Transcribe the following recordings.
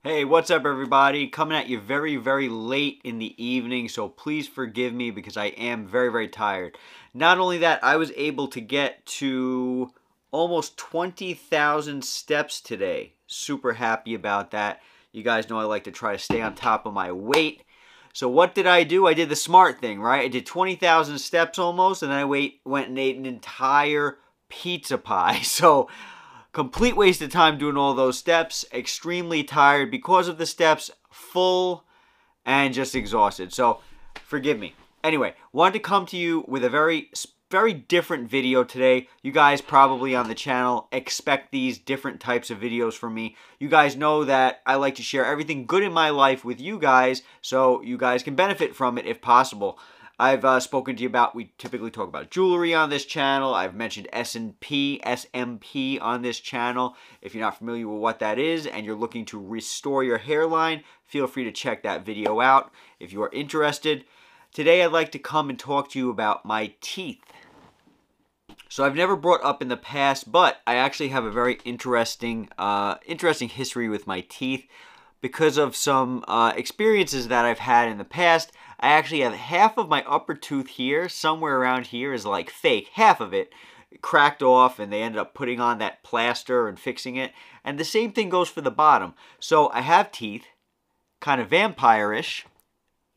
Hey, what's up everybody? Coming at you very, very late in the evening, so please forgive me because I am very, very tired. Not only that, I was able to get to almost 20,000 steps today. Super happy about that. You guys know I like to try to stay on top of my weight. So what did I do? I did the smart thing, right? I did 20,000 steps almost, and then I went and ate an entire pizza pie. So complete waste of time doing all those steps. Extremely tired because of the steps, full, and just exhausted. So forgive me. Anyway, wanted to come to you with a very different video today. You guys probably on the channel expect these different types of videos from me. You guys know that I like to share everything good in my life with you guys so you guys can benefit from it if possible. I've spoken to you about, we typically talk about jewelry on this channel. I've mentioned SMP on this channel. If you're not familiar with what that is and you're looking to restore your hairline, feel free to check that video out if you are interested. Today I'd like to come and talk to you about my teeth. So I've never brought up in the past, but I actually have a very interesting history with my teeth. Because of some experiences that I've had in the past, I actually have half of my upper tooth here, somewhere around here, is like fake. Half of it cracked off, and they ended up putting on that plaster and fixing it. And the same thing goes for the bottom. So I have teeth, kind of vampire-ish,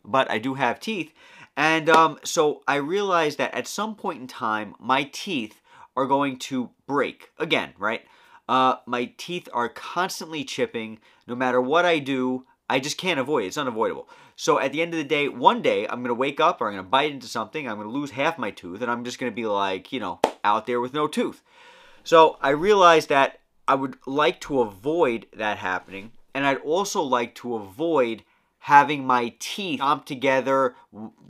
but I do have teeth. And so I realized that at some point in time, my teeth are going to break again, right? My teeth are constantly chipping. No matter what I do, I just can't avoid it. It's unavoidable. So at the end of the day, one day, I'm going to wake up or I'm going to bite into something. I'm going to lose half my tooth, and I'm just going to be like, you know, out there with no tooth. So I realized that I would like to avoid that happening, and I'd also like to avoid having my teeth stomp together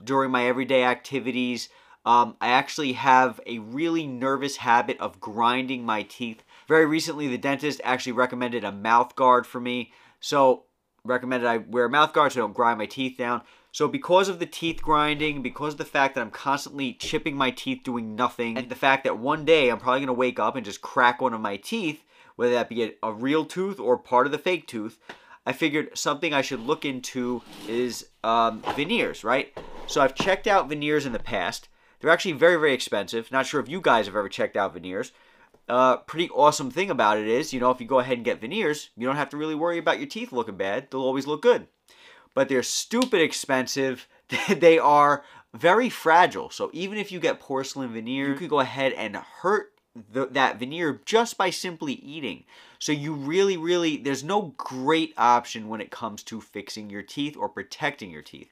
during my everyday activities. I actually have a really nervous habit of grinding my teeth. Very recently, the dentist actually recommended a mouth guard for me. So, recommended I wear a mouth guard so I don't grind my teeth down. So, because of the teeth grinding, because of the fact that I'm constantly chipping my teeth doing nothing, and the fact that one day I'm probably going to wake up and just crack one of my teeth, whether that be a real tooth or part of the fake tooth, I figured something I should look into is veneers, right? So, I've checked out veneers in the past. They're actually very, very expensive. Not sure if you guys have ever checked out veneers. Pretty awesome thing about it is, you know, if you go ahead and get veneers, you don't have to really worry about your teeth looking bad. They'll always look good. But they're stupid expensive. They are very fragile. So even if you get porcelain veneer, you could go ahead and hurt that veneer just by simply eating. So you really, there's no great option when it comes to fixing your teeth or protecting your teeth.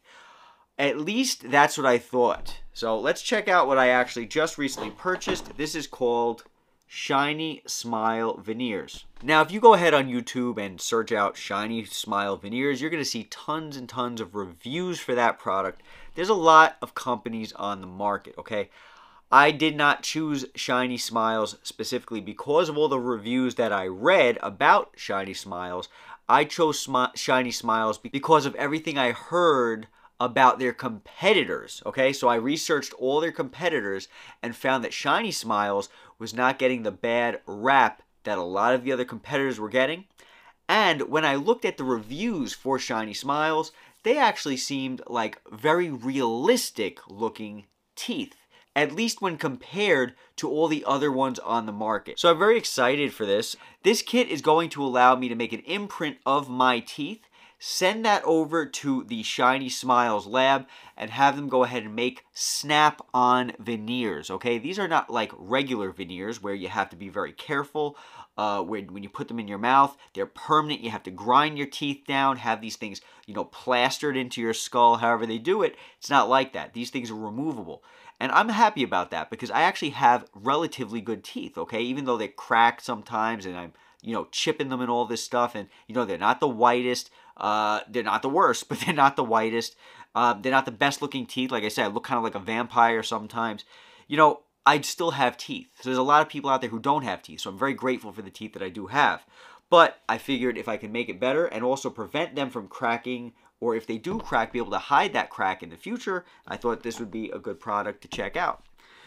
At least that's what I thought. So let's check out what I actually just recently purchased. This is called Shiny Smile Veneers. Now, if you go ahead on YouTube and search out Shiny Smile Veneers, you're going to see tons and tons of reviews for that product. There's a lot of companies on the market, okay? I did not choose Shiny Smiles specifically because of all the reviews that I read about Shiny Smiles. I chose Shiny Smiles because of everything I heard about their competitors, okay? So I researched all their competitors and found that Shiny Smiles was not getting the bad rap that a lot of the other competitors were getting. And when I looked at the reviews for Shiny Smiles, they actually seemed like very realistic looking teeth, at least when compared to all the other ones on the market. So I'm very excited for this. This kit is going to allow me to make an imprint of my teeth, send that over to the Shiny Smiles lab, and have them go ahead and make snap-on veneers, okay? These are not like regular veneers where you have to be very careful. When you put them in your mouth, they're permanent. You have to grind your teeth down, have these things, you know, plastered into your skull, however they do it. It's not like that. These things are removable. And I'm happy about that because I actually have relatively good teeth, okay? Even though they crack sometimes and I'm, you know, chipping them and all this stuff, and, you know, they're not the whitest. They're not the worst, but they're not the whitest. They're not the best looking teeth. Like I said, I look kind of like a vampire sometimes. You know, I still have teeth. So there's a lot of people out there who don't have teeth. So I'm very grateful for the teeth that I do have. But I figured if I can make it better and also prevent them from cracking, or if they do crack, be able to hide that crack in the future, I thought this would be a good product to check out.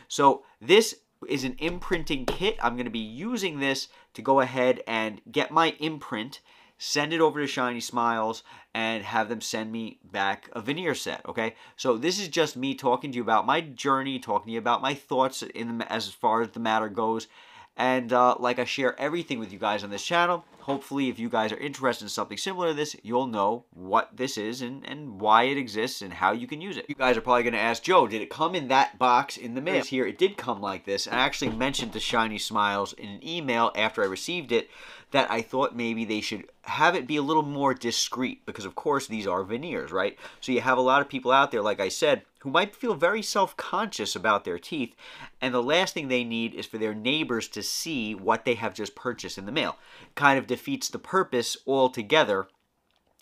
So this is an imprinting kit. I'm going to be using this to go ahead and get my imprint, send it over to Shiny Smiles and have them send me back a veneer set, okay? So this is just me talking to you about my journey, talking to you about my thoughts as far as the matter goes. And like I share everything with you guys on this channel, hopefully if you guys are interested in something similar to this, you'll know what this is and why it exists and how you can use it. You guys are probably going to ask, Joe, did it come in that box in the mail? Here, it did come like this. And I actually mentioned to Shiny Smiles in an email after I received it that I thought maybe they should have it be a little more discreet because, of course, these are veneers, right? So you have a lot of people out there, like I said, who might feel very self-conscious about their teeth, and the last thing they need is for their neighbors to see what they have just purchased in the mail. Kind of defeats the purpose altogether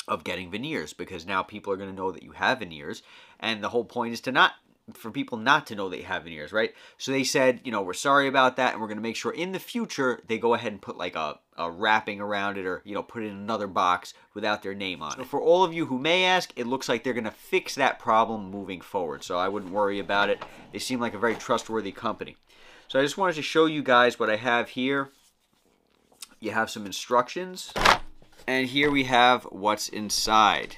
of getting veneers, because now people are going to know that you have veneers, and the whole point is for people not to know they have veneers, right? So they said, you know, we're sorry about that, and we're going to make sure in the future they go ahead and put like a wrapping around it, or, you know, put it in another box without their name on it. So for all of you who may ask, it looks like they're going to fix that problem moving forward, so I wouldn't worry about it. They seem like a very trustworthy company. So I just wanted to show you guys what I have here. You have some instructions, and here we have what's inside.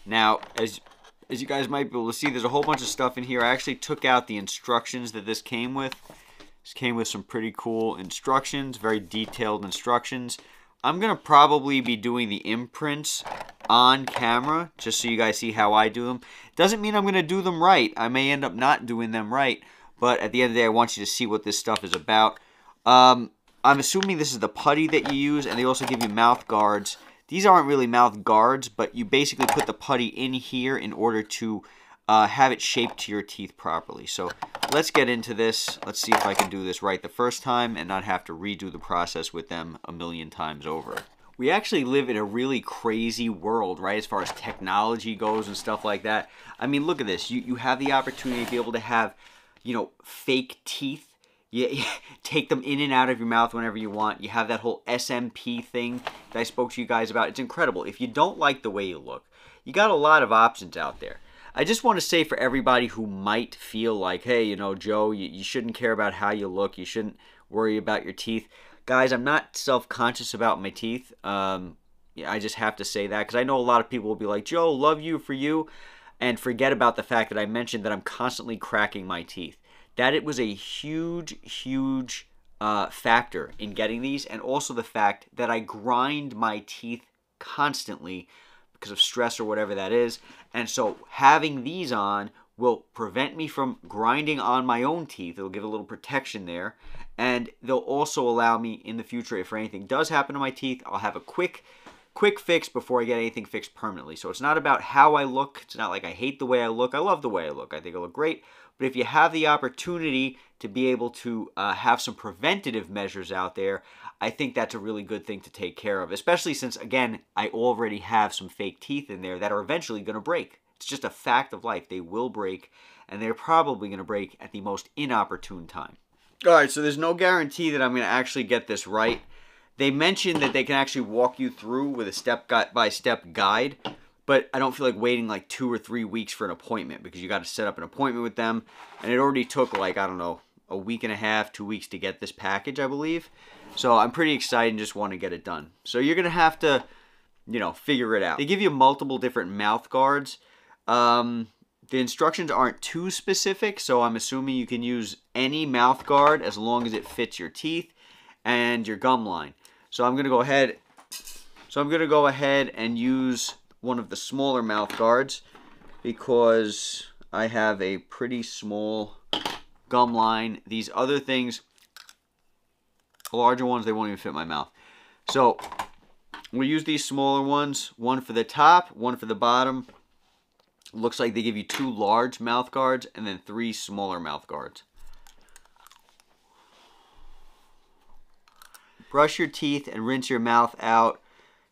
Now, as you guys might be able to see, there's a whole bunch of stuff in here. I actually took out the instructions that this came with. This came with some pretty cool instructions, very detailed instructions. I'm going to probably be doing the imprints on camera, just so you guys see how I do them. Doesn't mean I'm going to do them right. I may end up not doing them right, but at the end of the day, I want you to see what this stuff is about. I'm assuming this is the putty that you use, and they also give you mouth guards. These aren't really mouth guards, but you basically put the putty in here in order to have it shaped to your teeth properly. So let's get into this. Let's see if I can do this right the first time and not have to redo the process with them a million times over. We actually live in a really crazy world, right, as far as technology goes and stuff like that. I mean, look at this. You have the opportunity to be able to have, you know, fake teeth. You take them in and out of your mouth whenever you want. You have that whole SMP thing that I spoke to you guys about. It's incredible. If you don't like the way you look, you got a lot of options out there. I just want to say for everybody who might feel like, hey, you know, Joe, you shouldn't care about how you look. You shouldn't worry about your teeth. Guys, I'm not self-conscious about my teeth. I just have to say that because I know a lot of people will be like, Joe, love you for you, and forget about the fact that I mentioned that I'm constantly cracking my teeth. That it was a huge, huge factor in getting these, and also the fact that I grind my teeth constantly because of stress or whatever that is. And so having these on will prevent me from grinding on my own teeth. It'll give a little protection there. And they'll also allow me in the future, if anything does happen to my teeth, I'll have a quick fix before I get anything fixed permanently. So it's not about how I look. It's not like I hate the way I look. I love the way I look. I think I look great. But if you have the opportunity to be able to have some preventative measures out there, I think that's a really good thing to take care of, especially since, again, I already have some fake teeth in there that are eventually going to break. It's just a fact of life. They will break, and they're probably going to break at the most inopportune time. All right, so there's no guarantee that I'm going to actually get this right. They mentioned that they can actually walk you through with a step-by-step guide, but I don't feel like waiting like 2 or 3 weeks for an appointment because you got to set up an appointment with them, and it already took like, I don't know, a week and a half, 2 weeks to get this package, I believe. So I'm pretty excited and just want to get it done. So you're going to have to, you know, figure it out. They give you multiple different mouth guards. The instructions aren't too specific, so I'm assuming you can use any mouth guard as long as it fits your teeth and your gum line. So I'm going to go ahead and use one of the smaller mouth guards because I have a pretty small gum line. These other things, the larger ones, they won't even fit my mouth. So we'll use these smaller ones, one for the top, one for the bottom. Looks like they give you 2 large mouth guards and then 3 smaller mouth guards. Brush your teeth and rinse your mouth out.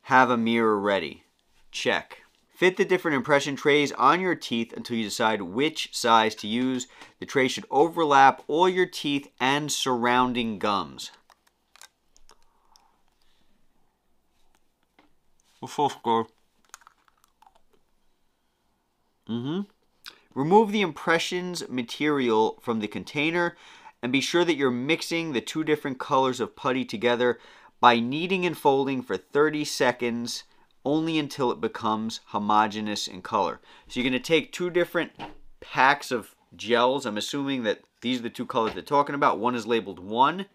Have a mirror ready. Check. Fit the different impression trays on your teeth until you decide which size to use. The tray should overlap all your teeth and surrounding gums. Remove the impressions material from the container and be sure that you're mixing the 2 different colors of putty together by kneading and folding for 30 seconds only until it becomes homogeneous in color. So you're going to take 2 different packs of gels. I'm assuming that these are the 2 colors they're talking about. One is labeled 1,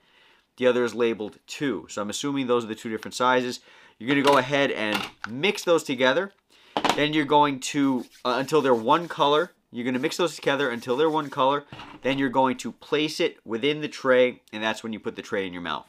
the other is labeled 2. So I'm assuming those are the 2 different sizes. You're going to go ahead and mix those together. Then you're going to, until they're one color, you're going to mix those together until they're one color. Then you're going to place it within the tray, and that's when you put the tray in your mouth.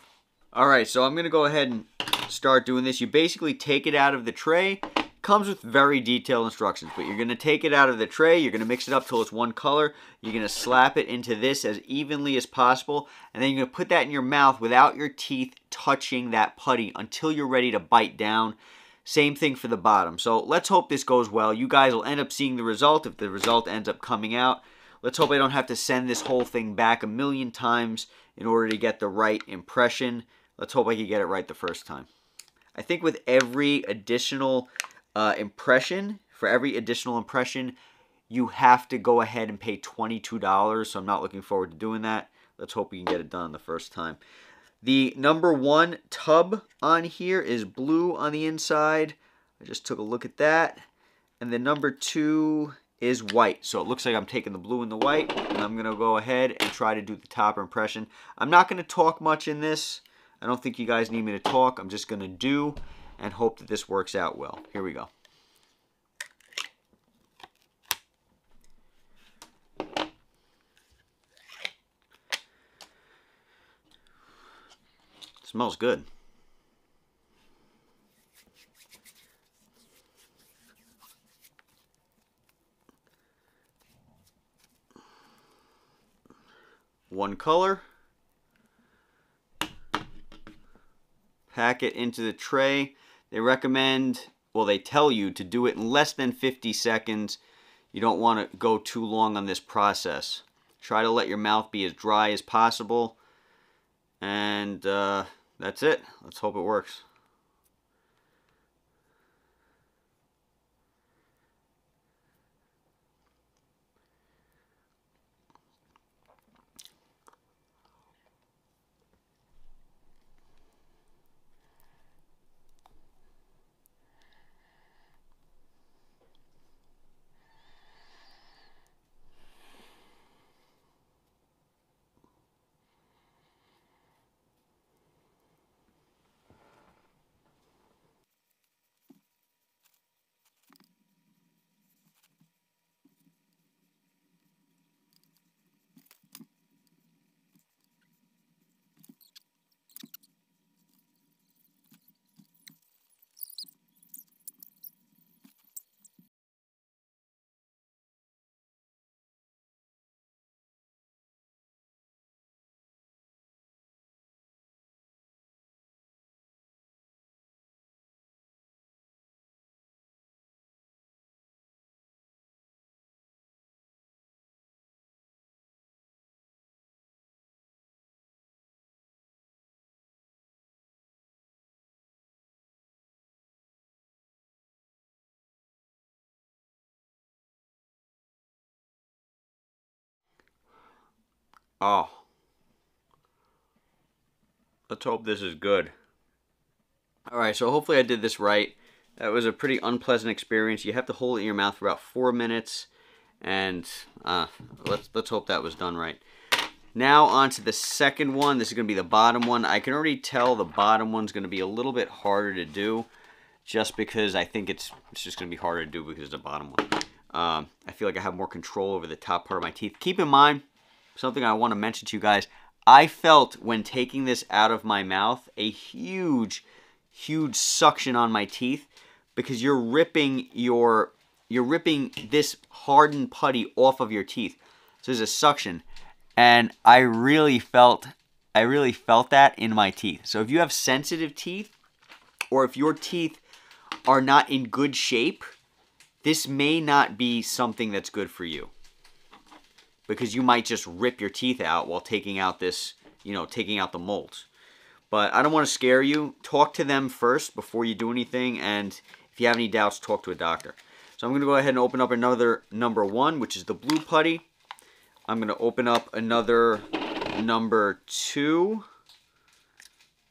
Alright, so I'm going to go ahead and start doing this. You basically take it out of the tray. It comes with very detailed instructions, but you're going to take it out of the tray. You're going to mix it up till it's one color. You're going to slap it into this as evenly as possible, and then you're going to put that in your mouth without your teeth touching that putty until you're ready to bite down. Same thing for the bottom. So let's hope this goes well. You guys will end up seeing the result if the result ends up coming out. Let's hope I don't have to send this whole thing back a million times in order to get the right impression. Let's hope I can get it right the first time. I think with every additional impression, you have to go ahead and pay $22. So I'm not looking forward to doing that. Let's hope we can get it done the first time. The number 1 tub on here is blue on the inside. I just took a look at that. And the number 2 is white. So it looks like I'm taking the blue and the white. And I'm going to go ahead and try to do the top impression. I'm not going to talk much in this. I don't think you guys need me to talk. I'm just going to do and hope that this works out well. Here we go. Smells good. One color. Pack it into the tray. They recommend, well, they tell you to do it in less than 50 seconds. You don't want to go too long on this process. Try to let your mouth be as dry as possible. And that's it. Let's hope it works. Oh. Let's hope this is good. Alright, so hopefully I did this right. That was a pretty unpleasant experience. You have to hold it in your mouth for about 4 minutes. And let's hope that was done right. Now on to the second one. This is going to be the bottom one. I can already tell the bottom one's going to be a little bit harder to do. Just because I think it's just going to be harder to do because it's the bottom one. I feel like I have more control over the top part of my teeth. Keep in mind, something I want to mention to you guys. I felt when taking this out of my mouth a huge suction on my teeth because you're ripping this hardened putty off of your teeth. So there's a suction, and I really felt that in my teeth. So if you have sensitive teeth, or if your teeth are not in good shape, this may not be something that's good for you. Because you might just rip your teeth out while taking out this, taking out the molds. But I don't want to scare you. Talk to them first before you do anything. And if you have any doubts, talk to a doctor. So I'm going to go ahead and open up another number 1, which is the blue putty. I'm going to open up another number 2,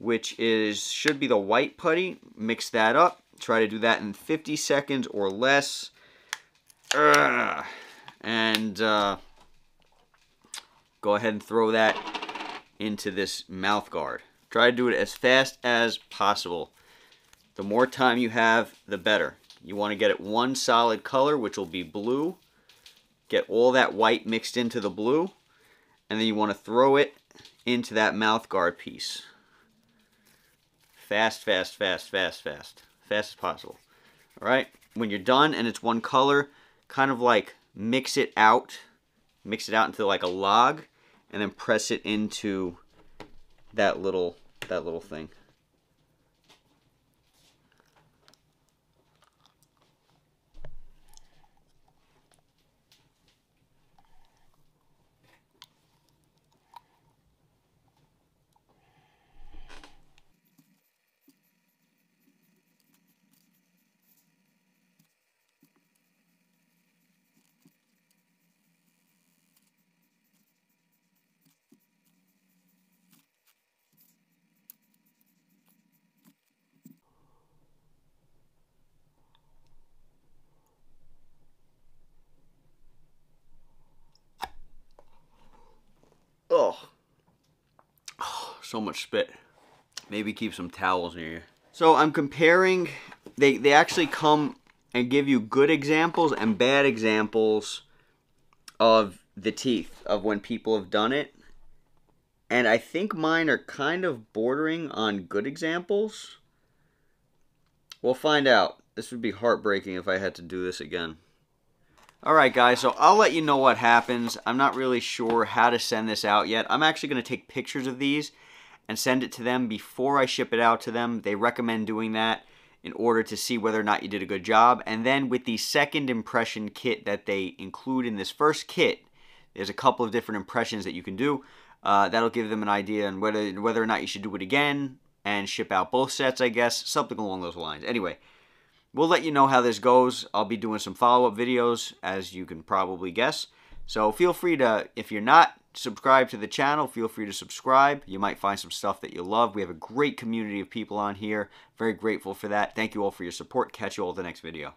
which should be the white putty. Mix that up. Try to do that in 50 seconds or less. And go ahead and throw that into this mouth guard. Try to do it as fast as possible. The more time you have, the better. You want to get it one solid color, which will be blue. Get all that white mixed into the blue. And then you want to throw it into that mouth guard piece. Fast, fast, fast, fast, fast. Fast as possible. Alright? When you're done and it's one color, kind of like mix it out. Mix it out into like a log. And then press it into that little thing. Oh, so much spit. Maybe keep some towels near you. So I'm comparing, they actually come and give you good examples and bad examples of the teeth, of when people have done it. And I think mine are kind of bordering on good examples. We'll find out. This would be heartbreaking if I had to do this again. Alright guys, so I'll let you know what happens. I'm not really sure how to send this out yet. I'm actually going to take pictures of these and send it to them before I ship it out to them. They recommend doing that in order to see whether or not you did a good job. And then with the second impression kit that they include in this first kit, there's a couple of different impressions that you can do. That'll give them an idea on whether or not you should do it again and ship out both sets, I guess. Something along those lines. Anyway. We'll let you know how this goes. I'll be doing some follow-up videos, as you can probably guess. So feel free to, if you're not subscribed to the channel, feel free to subscribe. You might find some stuff that you love. We have a great community of people on here. Very grateful for that. Thank you all for your support. Catch you all in the next video.